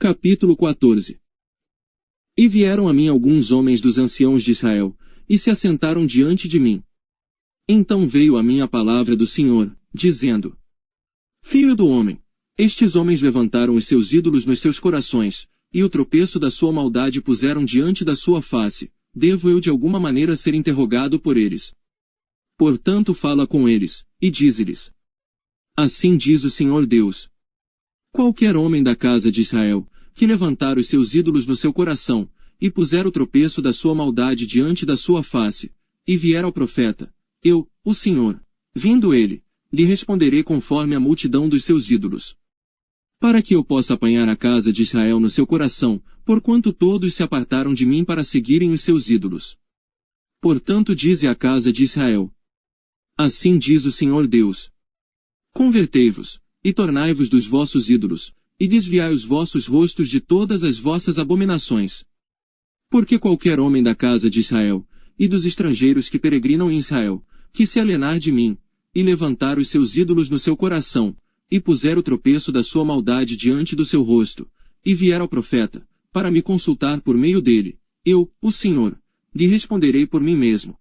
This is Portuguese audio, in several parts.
Capítulo 14. E vieram a mim alguns homens dos anciãos de Israel, e se assentaram diante de mim. Então veio a mim a palavra do Senhor, dizendo: Filho do homem, estes homens levantaram os seus ídolos nos seus corações, e o tropeço da sua maldade puseram diante da sua face. Devo eu de alguma maneira ser interrogado por eles? Portanto fala com eles, e dize-lhes: Assim diz o Senhor Deus. Qualquer homem da casa de Israel, que levantar os seus ídolos no seu coração, e puser o tropeço da sua maldade diante da sua face, e vier ao profeta, eu, o Senhor, vindo ele, lhe responderei conforme a multidão dos seus ídolos. Para que eu possa apanhar a casa de Israel no seu coração, porquanto todos se apartaram de mim para seguirem os seus ídolos. Portanto dize à casa de Israel: Assim diz o Senhor Deus. Convertei-vos, e tornai-vos dos vossos ídolos, e desviai os vossos rostos de todas as vossas abominações. Porque qualquer homem da casa de Israel, e dos estrangeiros que peregrinam em Israel, que se alienar de mim, e levantar os seus ídolos no seu coração, e puser o tropeço da sua maldade diante do seu rosto, e vier ao profeta, para me consultar por meio dele, eu, o Senhor, lhe responderei por mim mesmo.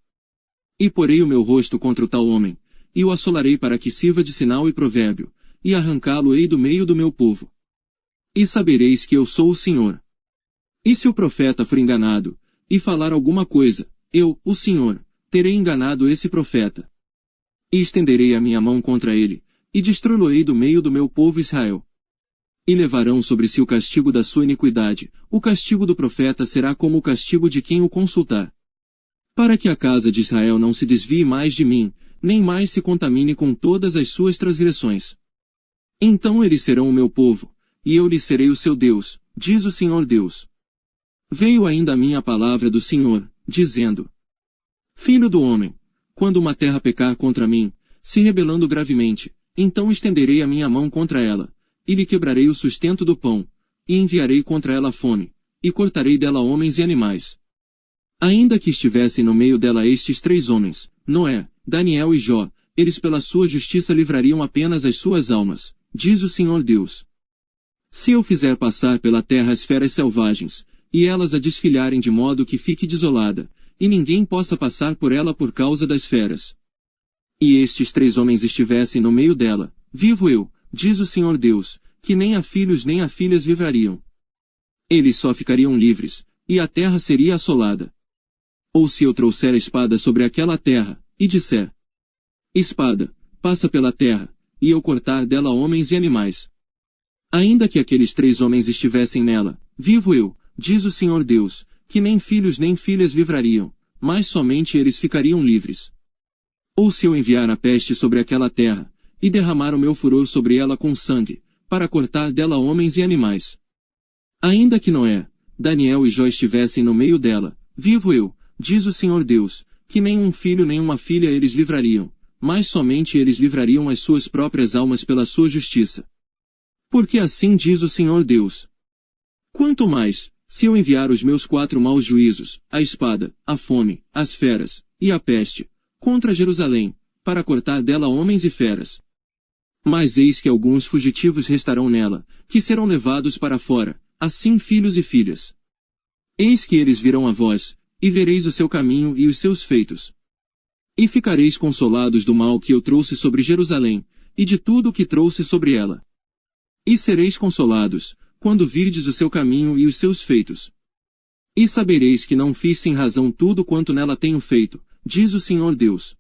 E porei o meu rosto contra o tal homem, e o assolarei para que sirva de sinal e provérbio, e arrancá-lo-ei do meio do meu povo. E sabereis que eu sou o Senhor. E se o profeta for enganado, e falar alguma coisa, eu, o Senhor, terei enganado esse profeta. E estenderei a minha mão contra ele, e destruí-lo-ei do meio do meu povo Israel. E levarão sobre si o castigo da sua iniquidade, o castigo do profeta será como o castigo de quem o consultar. Para que a casa de Israel não se desvie mais de mim, nem mais se contamine com todas as suas transgressões. Então eles serão o meu povo, e eu lhes serei o seu Deus, diz o Senhor Deus. Veio ainda a mim a palavra do Senhor, dizendo: Filho do homem, quando uma terra pecar contra mim, se rebelando gravemente, então estenderei a minha mão contra ela, e lhe quebrarei o sustento do pão, e enviarei contra ela fome, e cortarei dela homens e animais. Ainda que estivessem no meio dela estes 3 homens, Noé, Daniel e Jó, eles pela sua justiça livrariam apenas as suas almas, diz o Senhor Deus. Se eu fizer passar pela terra as feras selvagens, e elas a desfilharem de modo que fique desolada, e ninguém possa passar por ela por causa das feras. E estes 3 homens estivessem no meio dela, vivo eu, diz o Senhor Deus, que nem a filhos nem a filhas livrariam. Eles só ficariam livres, e a terra seria assolada. Ou se eu trouxer a espada sobre aquela terra, e disser: Espada, passa pela terra, e eu cortar dela homens e animais. Ainda que aqueles 3 homens estivessem nela, vivo eu, diz o Senhor Deus, que nem filhos nem filhas livrariam, mas somente eles ficariam livres. Ou se eu enviar a peste sobre aquela terra, e derramar o meu furor sobre ela com sangue, para cortar dela homens e animais. Ainda que Noé, Daniel e Jó estivessem no meio dela, vivo eu, diz o Senhor Deus, que nem um filho nem uma filha eles livrariam, mas somente eles livrariam as suas próprias almas pela sua justiça. Porque assim diz o Senhor Deus. Quanto mais, se eu enviar os meus 4 maus juízos, a espada, a fome, as feras, e a peste, contra Jerusalém, para cortar dela homens e feras. Mas eis que alguns fugitivos restarão nela, que serão levados para fora, assim filhos e filhas. Eis que eles virão a vós, e vereis o seu caminho e os seus feitos. E ficareis consolados do mal que eu trouxe sobre Jerusalém, e de tudo o que trouxe sobre ela. E sereis consolados, quando virdes o seu caminho e os seus feitos. E sabereis que não fiz sem razão tudo quanto nela tenho feito, diz o Senhor Deus.